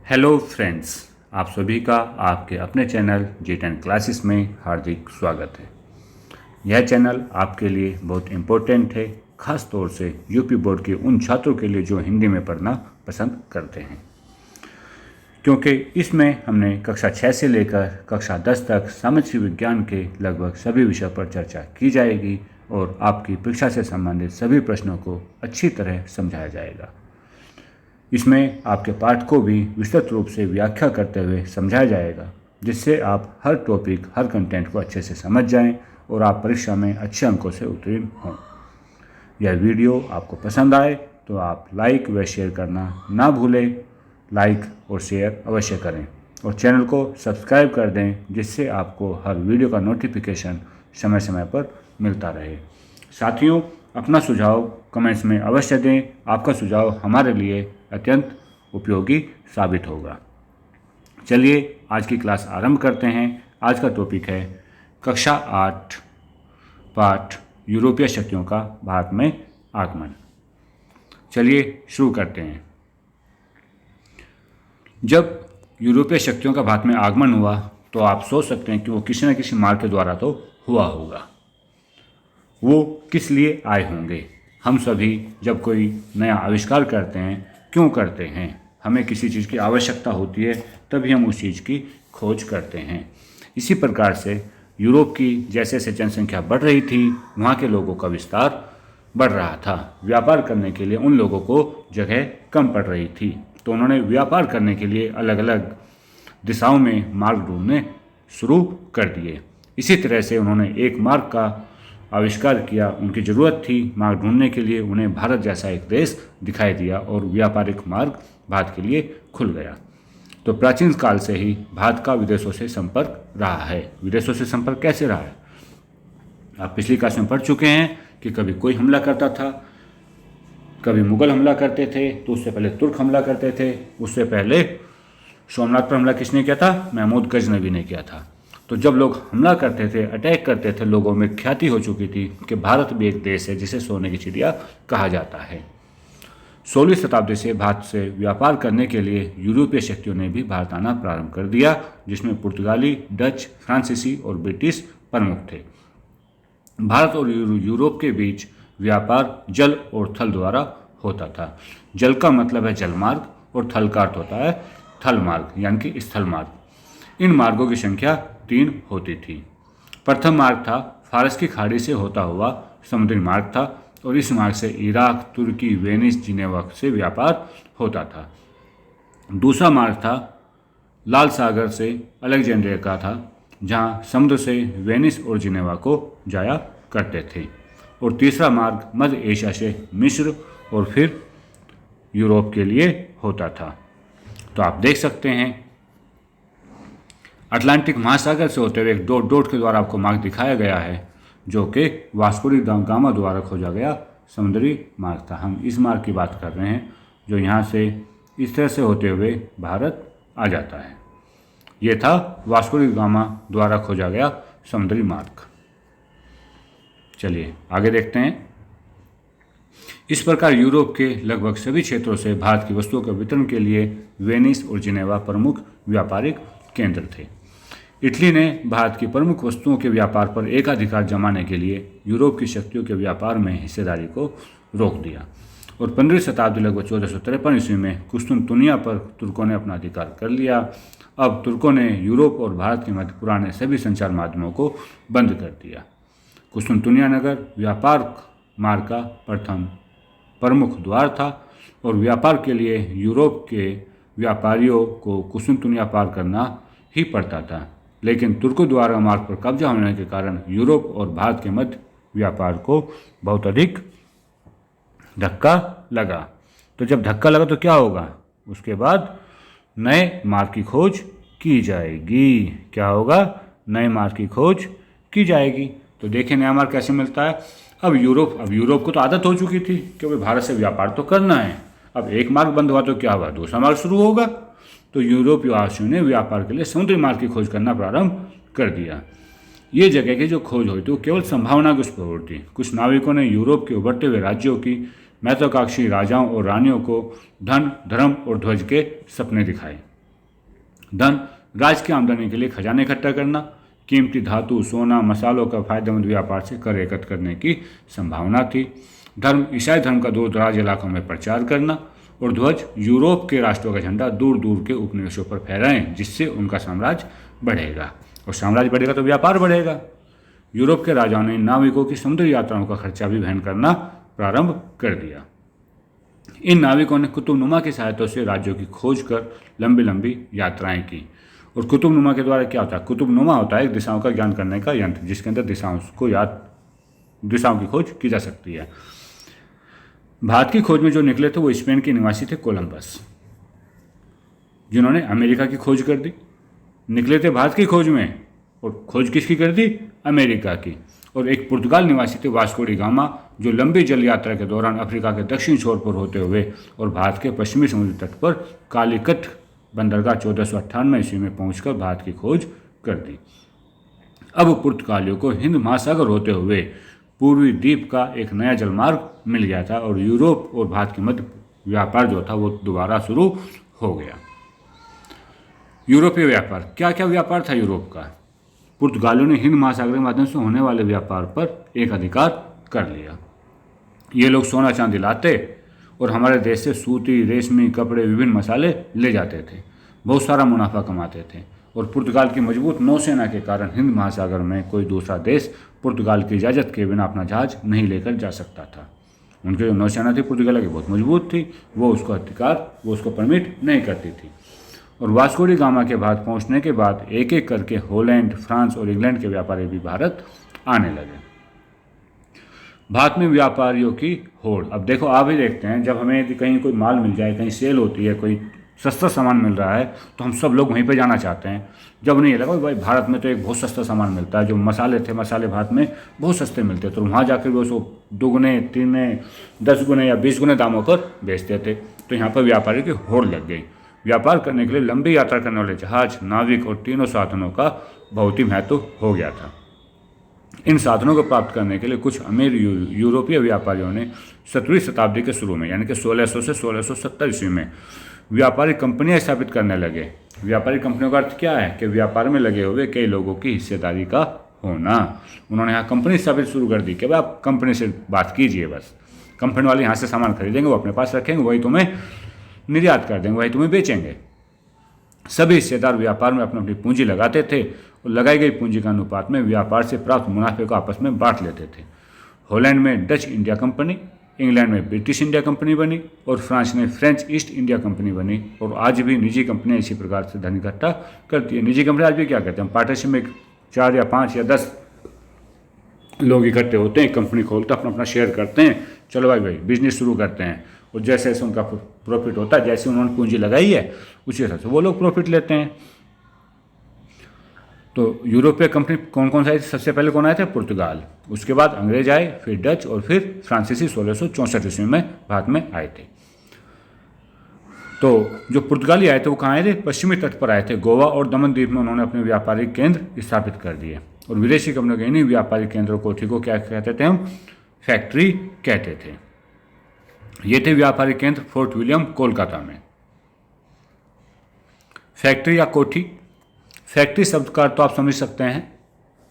Hello friends, आप सभी का आपके अपने चैनल G10 क्लासेस में हार्दिक स्वागत है। यह चैनल आपके लिए बहुत इम्पोर्टेंट है, ख़ास तौर से यूपी बोर्ड के उन छात्रों के लिए जो हिंदी में पढ़ना पसंद करते हैं, क्योंकि इसमें हमने कक्षा 6 से लेकर कक्षा 10 तक सामाजिक विज्ञान के लगभग सभी विषयों पर चर्चा की जाएगी और आपकी परीक्षा से संबंधित सभी प्रश्नों को अच्छी तरह समझाया जाएगा। इसमें आपके पाठ को भी विस्तृत रूप से व्याख्या करते हुए समझाया जाएगा, जिससे आप हर टॉपिक, हर कंटेंट को अच्छे से समझ जाएं और आप परीक्षा में अच्छे अंकों से उत्तीर्ण हों। यह वीडियो आपको पसंद आए तो आप लाइक व शेयर करना ना भूलें। लाइक और शेयर अवश्य करें और चैनल को सब्सक्राइब कर दें, जिससे आपको हर वीडियो का नोटिफिकेशन समय समय पर मिलता रहे। साथियों, अपना सुझाव कमेंट्स में अवश्य दें। आपका सुझाव हमारे लिए अत्यंत उपयोगी साबित होगा। चलिए आज की क्लास आरंभ करते हैं। आज का टॉपिक है कक्षा 8 पाठ यूरोपीय शक्तियों का भारत में आगमन। चलिए शुरू करते हैं। जब यूरोपीय शक्तियों का भारत में आगमन हुआ तो आप सोच सकते हैं कि वो किसी न किसी मार्ग के द्वारा तो हुआ होगा। वो किस लिए आए होंगे? हम सभी जब कोई नया आविष्कार करते हैं, क्यों करते हैं? हमें किसी चीज़ की आवश्यकता होती है, तभी हम उस चीज़ की खोज करते हैं। इसी प्रकार से यूरोप की जैसे जैसे जनसंख्या बढ़ रही थी, वहाँ के लोगों का विस्तार बढ़ रहा था। व्यापार करने के लिए उन लोगों को जगह कम पड़ रही थी, तो उन्होंने व्यापार करने के लिए अलग अलग दिशाओं में मार्ग ढूंढने शुरू कर दिए। इसी तरह से उन्होंने एक मार्ग का आविष्कार किया। उनकी ज़रूरत थी मार्ग ढूंढने के लिए, उन्हें भारत जैसा एक देश दिखाई दिया और व्यापारिक मार्ग भारत के लिए खुल गया। तो प्राचीन काल से ही भारत का विदेशों से संपर्क रहा है। विदेशों से संपर्क कैसे रहा है? आप पिछली क्लास में पढ़ चुके हैं कि कभी कोई हमला करता था, कभी मुगल हमला करते थे, तो उससे पहले तुर्क हमला करते थे, उससे पहले सोमनाथ पर हमला किसने किया था? महमूद गजनवी ने किया था। तो जब लोग हमला करते थे, अटैक करते थे, लोगों में ख्याति हो चुकी थी कि भारत भी एक देश है जिसे सोने की चिड़िया कहा जाता है। 16वीं शताब्दी से भारत से व्यापार करने के लिए यूरोपीय शक्तियों ने भी भारत आना प्रारंभ कर दिया, जिसमें पुर्तगाली, डच, फ्रांसीसी और ब्रिटिश प्रमुख थे। भारत और यूरोप के बीच व्यापार जल और थल द्वारा होता था। जल का मतलब है जलमार्ग और थल का अर्थ होता है थल मार्ग, यानी कि स्थल मार्ग। इन मार्गों की संख्या 3 होती थी। प्रथम मार्ग था फारस की खाड़ी से होता हुआ समुद्री मार्ग था और इस मार्ग से इराक, तुर्की, वेनिस, जिनेवा से व्यापार होता था। दूसरा मार्ग था लाल सागर से अलेक्जेंड्रिया का था, जहां समुद्र से वेनिस और जिनेवा को जाया करते थे। और तीसरा मार्ग मध्य एशिया से मिस्र और फिर यूरोप के लिए होता था। तो आप देख सकते हैं अटलांटिक महासागर से होते हुए एक डॉट के द्वारा आपको मार्ग दिखाया गया है, जो कि वास्को डी गामा द्वारा खोजा गया समुद्री मार्ग था। हम इस मार्ग की बात कर रहे हैं जो यहाँ से इस तरह से होते हुए भारत आ जाता है। ये था वास्को डी गामा द्वारा खोजा गया समुद्री मार्ग। चलिए आगे देखते हैं। इस प्रकार यूरोप के लगभग सभी क्षेत्रों से भारत की वस्तुओं के वितरण के लिए वेनिस और जिनेवा प्रमुख व्यापारिक केंद्र थे। इटली ने भारत की प्रमुख वस्तुओं के व्यापार पर एकाधिकार जमाने के लिए यूरोप की शक्तियों के व्यापार में हिस्सेदारी को रोक दिया और 15वीं शताब्दी लगभग 1453 ईस्वी में कुस्तुनतुनिया पर तुर्कों ने अपना अधिकार कर लिया। अब तुर्कों ने यूरोप और भारत के मध्य पुराने सभी संचार माध्यमों को बंद कर दिया। कुस्तुनतुनिया नगर व्यापार मार्ग का प्रथम प्रमुख द्वार था और व्यापार के लिए यूरोप के व्यापारियों को कुस्तुनतुनिया पार करना ही पड़ता था। लेकिन तुर्कों द्वारा मार्ग पर कब्जा होने के कारण यूरोप और भारत के मध्य व्यापार को बहुत अधिक धक्का लगा। तो जब धक्का लगा तो क्या होगा? उसके बाद नए मार्ग की खोज की जाएगी। क्या होगा? नए मार्ग की खोज की जाएगी। तो देखिए नया मार्ग कैसे मिलता है। अब यूरोप को तो आदत हो चुकी थी कि भाई भारत से व्यापार तो करना है। अब एक मार्ग बंद हुआ तो क्या हुआ? दूसरा मार्ग शुरू होगा। तो यूरोपीय वासियों ने व्यापार के लिए समुद्री मार्ग की खोज करना प्रारंभ कर दिया। ये जगह की जो खोज हुई थी वो केवल संभावना की स्फूर्त थी। कुछ नाविकों ने यूरोप के उभरते हुए राज्यों की महत्वाकांक्षी राजाओं और रानियों को धन, धर्म और ध्वज के सपने दिखाए। धन राज्य की आमदनी के लिए खजाने इकट्ठा करना, कीमती धातु, सोना, मसालों का फायदेमंद व्यापार से कर एकत्र करने की संभावना थी। धर्म, ईसाई धर्म का दूर दराज इलाकों में प्रचार करना और ध्वज, यूरोप के राष्ट्रों का झंडा दूर दूर के उपनिवेशों पर फहराएं, जिससे उनका साम्राज्य बढ़ेगा, और साम्राज्य बढ़ेगा तो व्यापार बढ़ेगा। यूरोप के राजाओं ने नाविकों की समुद्री यात्राओं का खर्चा भी वहन करना प्रारंभ कर दिया। इन नाविकों ने कुतुबनुमा की सहायता से राज्यों की खोज कर लंबी लंबी यात्राएं की। और कुतुबनुमा के द्वारा क्या होता है? कुतुबनुमा होता है एक दिशाओं का ज्ञान करने का यंत्र, जिसके अंदर दिशाओं की खोज की जा सकती है। भारत की खोज में जो निकले थे वो स्पेन के निवासी थे कोलंबस, जिन्होंने अमेरिका की खोज कर दी। निकले थे भारत की खोज में, और खोज किसकी कर दी? अमेरिका की। और एक पुर्तगाल निवासी थे वास्को डी गामा, जो लंबी जल यात्रा के दौरान अफ्रीका के दक्षिण छोर पर होते हुए और भारत के पश्चिमी समुद्री तट पर कालीकट बंदरगाह 1498 ईस्वी में पहुंचकर भारत की खोज कर दी। अब पुर्तगालियों को हिंद महासागर होते हुए पूर्वी द्वीप का एक नया जलमार्ग मिल गया था, और यूरोप और भारत के मध्य व्यापार जो था वो दोबारा शुरू हो गया। यूरोपीय व्यापार, क्या क्या व्यापार था यूरोप का? पुर्तगालियों ने हिंद महासागर के माध्यम से होने वाले व्यापार पर एक अधिकार कर लिया। ये लोग सोना चांदी लाते और हमारे देश से सूती, रेशमी कपड़े, विभिन्न मसाले ले जाते थे, बहुत सारा मुनाफा कमाते थे। और पुर्तगाल की मजबूत नौसेना के कारण हिंद महासागर में कोई दूसरा देश पुर्तगाल की इजाज़त के बिना अपना जहाज नहीं लेकर जा सकता था। उनकी जो नौसेना थी पुर्तगाल की बहुत मजबूत थी, वो उसको परमिट नहीं करती थी। और वास्को डी गामा के भारत पहुंचने के बाद एक एक करके हॉलैंड, फ्रांस और इंग्लैंड के व्यापारी भी भारत आने लगे। भारत में व्यापारियों की होड़। अब देखो, आप ही देखते हैं, जब हमें कहीं कोई माल मिल जाए, कहीं सेल होती है, कोई सस्ता सामान मिल रहा है, तो हम सब लोग वहीं पे जाना चाहते हैं। जब नहीं लगा भाई भारत में तो एक बहुत सस्ता सामान मिलता है, जो मसाले भारत में बहुत सस्ते मिलते हैं, तो वहाँ जाकर भी उसको 2 गुने, 3 गुने, 10 गुने या 20 गुने दामों पर बेचते थे। तो यहाँ पर व्यापारी की होड़ लग गई। व्यापार करने के लिए लंबी यात्रा करने वाले जहाज, नाविक और तीनों साधनों का बहुत ही महत्व हो गया था। इन साधनों को प्राप्त करने के लिए कुछ अमीर यूरोपीय व्यापारियों ने 17वीं शताब्दी के शुरू में, यानी कि 1600 से 1670 ईस्वी में व्यापारिक कंपनियां स्थापित करने लगे। व्यापारिक कंपनियों का अर्थ क्या है? कि व्यापार में लगे हुए कई लोगों की हिस्सेदारी का होना। उन्होंने यहाँ कंपनी स्थापित शुरू कर दी कि भाई आप कंपनी से बात कीजिए, बस कंपनी वाले यहाँ से सामान खरीदेंगे, वो अपने पास रखेंगे, वही तुम्हें निर्यात कर देंगे, वही तुम्हें बेचेंगे। सभी हिस्सेदार व्यापार में अपनी अपनी पूंजी लगाते थे और लगाई गई पूंजी के अनुपात में व्यापार से प्राप्त मुनाफे को आपस में बांट लेते थे। हॉलैंड में डच इंडिया कंपनी, इंग्लैंड में ब्रिटिश इंडिया कंपनी बनी और फ्रांस में फ्रेंच ईस्ट इंडिया कंपनी बनी। और आज भी निजी कंपनियां इसी प्रकार से धन इकट्ठा करती है। निजी कंपनी आज भी क्या करते हैं? पार्टनरशिप में 4 या 5 या 10 लोग इकट्ठे होते हैं, कंपनी खोलते हैं, अपना अपना शेयर करते हैं, चलो भाई बिजनेस शुरू करते हैं। और जैसे जैसे उनका प्रॉफिट होता है, जैसे उन्होंने पूंजी लगाई है उसी हिसाब से वो लोग प्रॉफिट लेते हैं। तो यूरोपीय कंपनी कौन कौन सा आई? सबसे पहले कौन आए थे? पुर्तगाल। उसके बाद अंग्रेज आए, फिर डच और फिर फ्रांसीसी 1664 ईस्वी में भारत में आए थे। तो जो पुर्तगाली आए थे वो कहाँ आए थे? पश्चिमी तट पर आए थे। गोवा और दमन द्वीप में उन्होंने अपने व्यापारिक केंद्र स्थापित कर दिए। और विदेशी कंपनियों के इन्हीं व्यापारिक केंद्रों कोठी को क्या कहते थे? हम फैक्ट्री कहते थे। ये थे व्यापारिक केंद्र फोर्ट विलियम कोलकाता में। फैक्ट्री या कोठी, फैक्ट्री शब्द का तो आप समझ सकते हैं,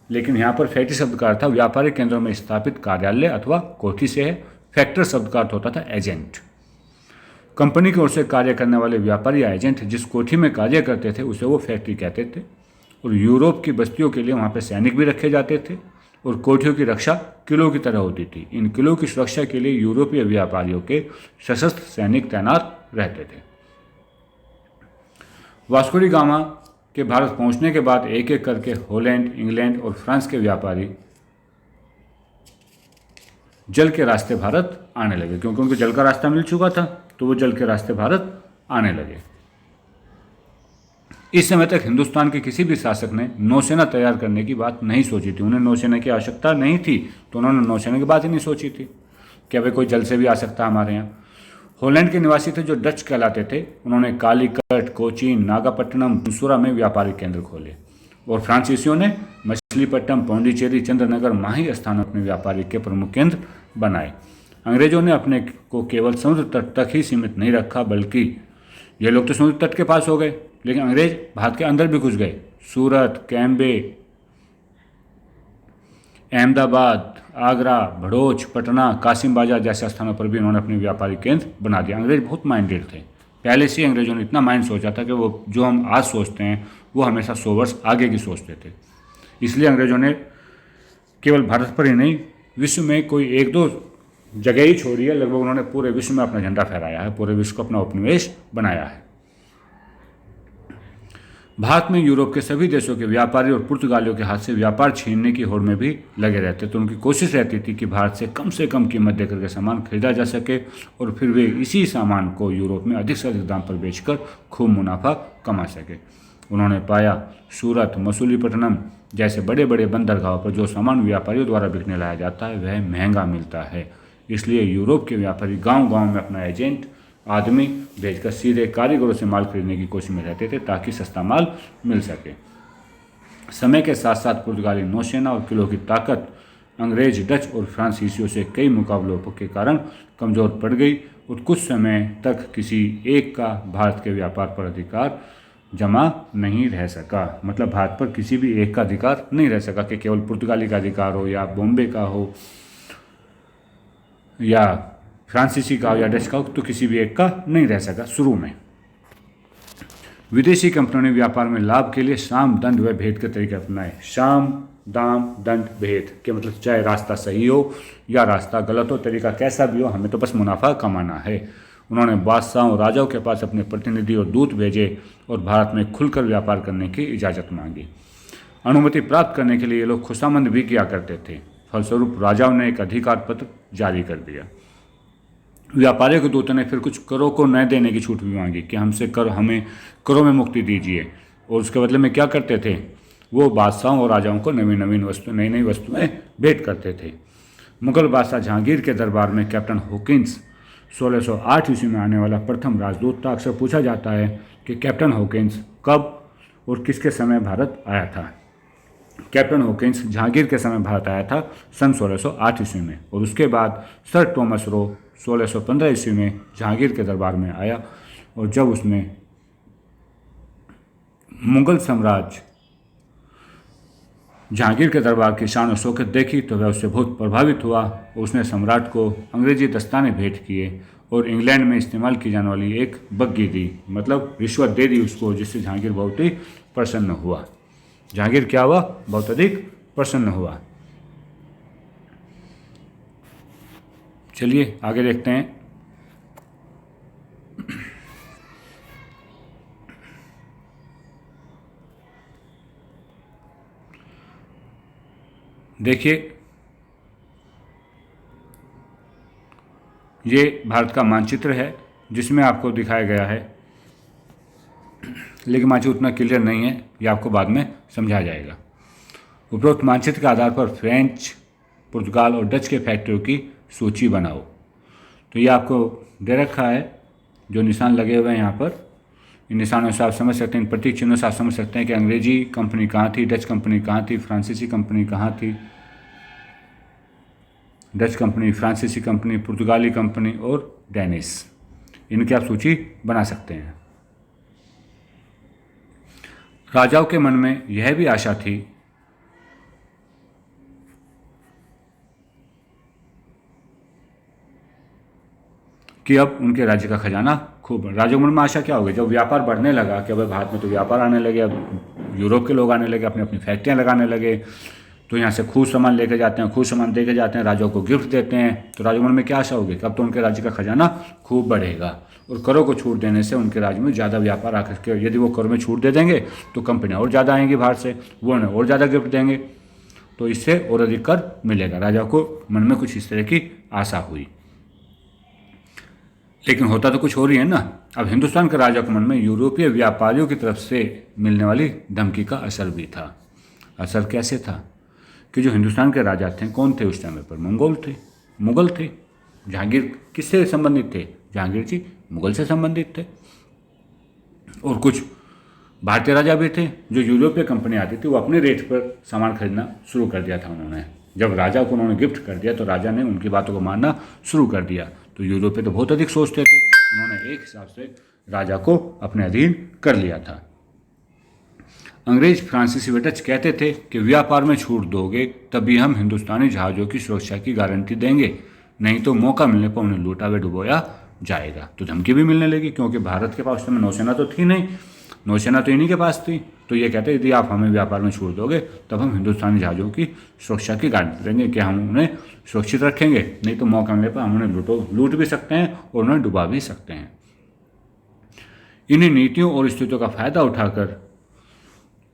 लेकिन यहाँ पर फैक्ट्री शब्द का अर्थ व्यापारिक केंद्रों में स्थापित कार्यालय अथवा कोठी से है। फैक्टर शब्द का अर्थ होता था एजेंट। कंपनी की ओर से कार्य करने वाले व्यापारी या एजेंट जिस कोठी में कार्य करते थे उसे वो फैक्ट्री कहते थे। और यूरोप की बस्तियों के लिए वहाँ पर सैनिक भी रखे जाते थे और कोठियों की रक्षा किलों की तरह होती थी। इन किलों की सुरक्षा के लिए यूरोपीय व्यापारियों के सशस्त्र सैनिक तैनात रहते थे। वास्को डी गामा के भारत पहुंचने के बाद एक एक करके हॉलैंड, इंग्लैंड और फ्रांस के व्यापारी जल के रास्ते भारत आने लगे, क्योंकि उनको जल का रास्ता मिल चुका था, तो वो जल के रास्ते भारत आने लगे। इस समय तक हिंदुस्तान के किसी भी शासक ने नौसेना तैयार करने की बात नहीं सोची थी। उन्हें नौसेना की आवश्यकता नहीं थी, तो उन्होंने नौसेना की बात ही नहीं सोची थी कि भाई कोई जल से भी आ सकता है हमारे यहाँ। हॉलैंड के निवासी थे जो डच कहलाते थे, उन्होंने कालीकट, कोचीन, नागापट्टनम, मंसूरा में व्यापारिक केंद्र खोले। और फ्रांसीसियों ने मछलीपट्टनम, पौंडीचेरी, चंद्रनगर, माही स्थान अपने व्यापारिक के प्रमुख केंद्र बनाए। अंग्रेजों ने अपने को केवल समुद्र तट तक ही सीमित नहीं रखा, बल्कि ये लोग तो समुद्र तट के पास हो गए, लेकिन अंग्रेज भारत के अंदर भी घुस गए। सूरत, कैम्बे, अहमदाबाद, आगरा, भड़ोच, पटना, कासिम बाजार जैसे स्थानों पर भी उन्होंने अपने व्यापारिक केंद्र बना दिया। अंग्रेज बहुत माइंडेड थे, पहले से ही अंग्रेजों ने इतना माइंड सोचा था कि वो जो हम आज सोचते हैं वो हमेशा 100 वर्ष आगे की सोचते थे। इसलिए अंग्रेजों ने केवल भारत पर ही नहीं, विश्व में कोई एक दो जगह ही छोड़ी है, लगभग उन्होंने पूरे विश्व में अपना झंडा फहराया है, पूरे विश्व को अपना उपनिवेश बनाया है। भारत में यूरोप के सभी देशों के व्यापारी और पुर्तगालियों के हाथ से व्यापार छीनने की होड़ में भी लगे रहते, तो उनकी कोशिश रहती थी कि भारत से कम कीमत देकर के सामान खरीदा जा सके और फिर वे इसी सामान को यूरोप में अधिक से अधिक दाम पर बेचकर खूब मुनाफा कमा सके। उन्होंने पाया सूरत, मसूलीपट्टनम जैसे बड़े बड़े बंदरगाहों पर जो सामान व्यापारियों द्वारा बिकने लाया जाता है वह महंगा मिलता है, इसलिए यूरोप के व्यापारी गांव-गांव में अपना एजेंट आदमी भेजकर सीधे कारीगरों से माल खरीदने की कोशिश में रहते थे ताकि सस्ता माल मिल सके। समय के साथ साथ पुर्तगाली नौसेना और किलों की ताकत अंग्रेज, डच और फ्रांसीसियों से कई मुकाबलों के कारण कमज़ोर पड़ गई और कुछ समय तक किसी एक का भारत के व्यापार पर अधिकार जमा नहीं रह सका। मतलब भारत पर किसी भी एक का अधिकार नहीं रह सका कि केवल पुर्तगाली का अधिकार हो या बॉम्बे का हो या फ्रांसीसी का हो या डच का हो, तो किसी भी एक का नहीं रह सका शुरू में। विदेशी कंपनियों ने व्यापार में लाभ के लिए साम, दंड व भेद के तरीके अपनाए। साम, दाम, दंड, भेद के मतलब चाहे रास्ता सही हो या रास्ता गलत हो, तरीका कैसा भी हो, हमें तो बस मुनाफा कमाना है। उन्होंने बादशाहों और राजाओं के पास अपने प्रतिनिधि और दूत भेजे और भारत में खुलकर व्यापार करने की इजाज़त मांगी। अनुमति प्राप्त करने के लिए ये लोग खुशामंद भी किया करते थे। फलस्वरूप राजाओं ने एक अधिकार पत्र जारी कर दिया। व्यापारियों के दूतों ने फिर कुछ करों को न देने की छूट भी मांगी कि हमें करों में मुक्ति दीजिए, और उसके बदले में क्या करते थे, वो बादशाहों और राजाओं को नई नई वस्तुएं भेंट करते थे। मुगल बादशाह जहांगीर के दरबार में कैप्टन हॉकिंस 1608 ईस्वी में आने वाला प्रथम राजदूत था। अक्सर पूछा जाता है कि कैप्टन हॉकिंस कब और किसके समय भारत आया था। कैप्टन हॉकिंस जहांगीर के समय भारत आया था सन 1608 ईस्वी में, और उसके बाद सर टॉमस रो 1615 ईस्वी में जहांगीर के दरबार में आया, और जब उसने मुगल साम्राज्य जहांगीर के दरबार की शान और शौकत देखी तो वह उससे बहुत प्रभावित हुआ। उसने सम्राट को अंग्रेजी दस्ताने भेंट किए और इंग्लैंड में इस्तेमाल की जाने वाली एक बग्गी दी, मतलब रिश्वत दे दी उसको, जिससे जहांगीर बहुत ही प्रसन्न हुआ। जहांगीर क्या हुआ, बहुत अधिक प्रसन्न हुआ। चलिए आगे देखते हैं। देखिए, ये भारत का मानचित्र है जिसमें आपको दिखाया गया है, लेकिन मानचित्र उतना क्लियर नहीं है, ये आपको बाद में समझाया जाएगा। उपरोक्त मानचित्र के आधार पर फ्रेंच, पुर्तगाल और डच के फैक्ट्रियों की सूची बनाओ। तो ये आपको दे रखा है, जो निशान लगे हुए हैं यहाँ पर, इन निशानों से आप समझ सकते हैं, इन प्रतीक चिन्हों से आप समझ सकते हैं कि अंग्रेजी कंपनी कहाँ थी, डच कंपनी कहाँ थी, फ्रांसीसी कंपनी कहाँ थी, डच कंपनी, फ्रांसीसी कंपनी, पुर्तगाली कंपनी और डेनिश, इनकी आप सूची बना सकते हैं। राजाओं के मन में यह भी आशा थी कि अब उनके राज्य का खजाना खूब, राजाओं के मन में आशा क्या होगी, जब व्यापार बढ़ने लगा कि अब भारत में तो व्यापार आने लगे, अब यूरोप के लोग आने लगे, अपनी अपनी फैक्ट्रियाँ लगाने लगे, तो यहाँ से खूब सामान लेके जाते हैं, खूब सामान देके जाते हैं, राजाओं को गिफ्ट देते हैं, तो राजाओं के मन में क्या आशा होगी कि अब तो उनके राज्य का खजाना खूब बढ़ेगा, और करों को छूट देने से उनके राज्य में ज़्यादा व्यापार आकर के, यदि वो करों में छूट दे देंगे तो कंपनियाँ और ज़्यादा आएंगी बाहर से, वो उन्हें और ज़्यादा गिफ्ट देंगे, तो इससे और अधिक कर मिलेगा। राजाओं को मन में कुछ इस तरह की आशा हुई, लेकिन होता तो कुछ हो रही है ना। अब हिंदुस्तान के राजा के मन में यूरोपीय व्यापारियों की तरफ से मिलने वाली धमकी का असर भी था। असर कैसे था कि जो हिंदुस्तान के राजा थे, कौन थे उस टाइम पर, मुगल थे। जहांगीर किससे संबंधित थे, जहांगीर जी मुगल से संबंधित थे, और कुछ भारतीय राजा भी थे। जो यूरोपीय कंपनी आती थी वो अपने रेट पर सामान खरीदना शुरू कर दिया था उन्होंने। जब राजा को उन्होंने गिफ्ट कर दिया तो राजा ने उनकी बातों को मानना शुरू कर दिया। तो यूरोपीय तो बहुत अधिक सोचते थे, उन्होंने एक हिसाब से राजा को अपने अधीन कर लिया था। अंग्रेज फ्रांसीसी व डच कहते थे कि व्यापार में छूट दोगे तभी हम हिंदुस्तानी जहाज़ों की सुरक्षा की गारंटी देंगे, नहीं तो मौका मिलने पर उन्हें लूटा व डुबोया जाएगा। तो धमकी भी मिलने लगी, क्योंकि भारत के पास उस समय नौसेना तो थी नहीं, नौसेना तो इन्हीं के पास थी। तो ये कहते यदि आप हमें व्यापार में छूट दोगे तब हम हिंदुस्तानी जहाज़ों की सुरक्षा की गारंटी देंगे कि हम उन्हें सुरक्षित रखेंगे, नहीं तो मौका मिलने पर हम उन्हें लूट भी सकते हैं और उन्हें डुबा भी सकते हैं। इन्हीं नीतियों और स्थितियों का फायदा उठाकर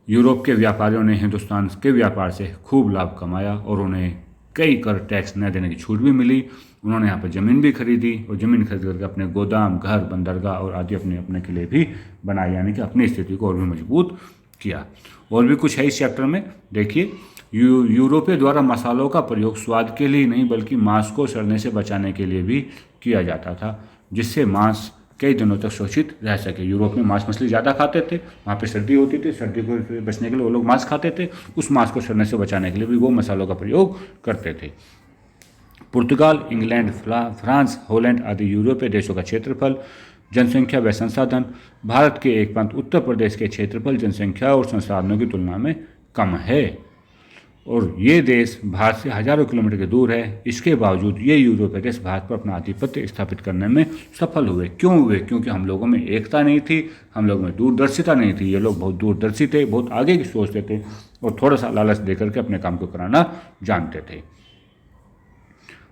यूरोप के व्यापारियों ने हिंदुस्तान के व्यापार से खूब लाभ कमाया और उन्हें कई कर टैक्स न देने की छूट भी मिली। उन्होंने यहाँ पर ज़मीन भी खरीदी और ज़मीन खरीद करके अपने गोदाम, घर, बंदरगाह और आदि अपने के लिए भी बनाए, यानी कि अपनी स्थिति को और भी मजबूत किया। और भी कुछ है इस चैप्टर में, देखिए। यूरोपियों द्वारा मसालों का प्रयोग स्वाद के लिए नहीं बल्कि मांस को सड़ने से बचाने के लिए भी किया जाता था, जिससे मांस कई दिनों तक सुरक्षित रह सके। यूरोप में मांस मछली ज़्यादा खाते थे, वहाँ पे सर्दी होती थी, सर्दी को बचने के लिए वो लोग मांस खाते थे, उस मांस को सड़ने से बचाने के लिए भी वो मसालों का प्रयोग करते थे। पुर्तगाल, इंग्लैंड, फ्रांस, हॉलैंड आदि यूरोपीय देशों का क्षेत्रफल, जनसंख्या व संसाधन भारत के एक प्रांत उत्तर प्रदेश के क्षेत्रफल, जनसंख्या और संसाधनों की तुलना में कम है और ये देश भारत से हजारों किलोमीटर के दूर है। इसके बावजूद ये यूरोपीय देश भारत पर अपना आधिपत्य स्थापित करने में सफल हुए। क्यों हुए? क्योंकि हम लोगों में एकता नहीं थी, हम लोगों में दूरदर्शिता नहीं थी। ये लोग बहुत दूरदर्शी थे, बहुत आगे की सोचते थे और थोड़ा सा लालच देकर के अपने काम को कराना जानते थे।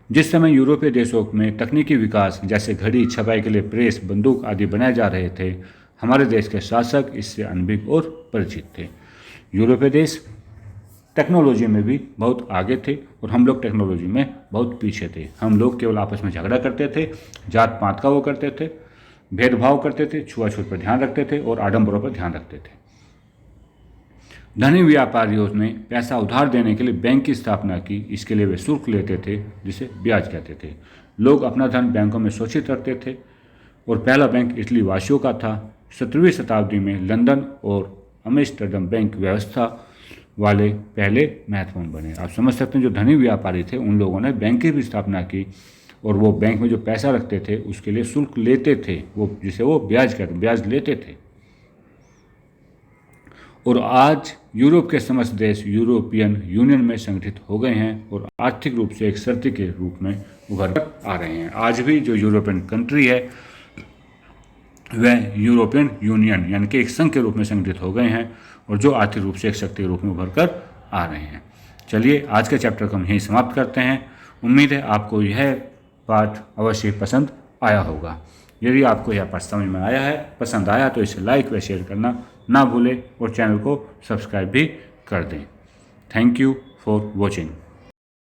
जिस समय यूरोपीय देशों में तकनीकी विकास जैसे घड़ी, छपाई के लिए प्रेस, बंदूक आदि बनाए जा रहे थे, हमारे देश के शासक इससे अनभिज्ञ और परिचित थे। यूरोपीय देश टेक्नोलॉजी में भी बहुत आगे थे और हम लोग टेक्नोलॉजी में बहुत पीछे थे। हम लोग केवल आपस में झगड़ा करते थे, जात पात का वो करते थे, भेदभाव करते थे, छुआछूत पर ध्यान रखते थे और आडंबरों पर ध्यान रखते थे। धनी व्यापारियों ने पैसा उधार देने के लिए बैंक की स्थापना की। इसके लिए वे शुल्क लेते थे जिसे ब्याज कहते थे। लोग अपना धन बैंकों में सुरक्षित रखते थे और पहला बैंक इटली वासियों का था। 17वीं शताब्दी में लंदन और एम्स्टर्डम बैंक व्यवस्था वाले पहले महत्वपूर्ण बने। आप समझ सकते हैं, जो धनी व्यापारी थे उन लोगों ने बैंक की भी स्थापना की और वो बैंक में जो पैसा रखते थे उसके लिए शुल्क लेते थे, वो जिसे वो ब्याज कहते, ब्याज लेते थे। और आज यूरोप के समस्त देश यूरोपियन यूनियन में संगठित हो गए हैं और आर्थिक रूप से एक शक्ति के रूप में उभर कर आ रहे हैं। आज भी जो यूरोपियन कंट्री है वह यूरोपियन यूनियन यानी कि एक संघ के रूप में संगठित हो गए हैं और जो आर्थिक रूप से एक शक्ति के रूप में उभर कर आ रहे हैं। चलिए आज के चैप्टर को हम यहीं समाप्त करते हैं। उम्मीद है आपको यह पाठ अवश्य पसंद आया होगा। यदि आपको यह पाठ समझ में आया है, पसंद आया, तो इसे लाइक व शेयर करना ना भूलें और चैनल को सब्सक्राइब भी कर दें। Thank you for watching.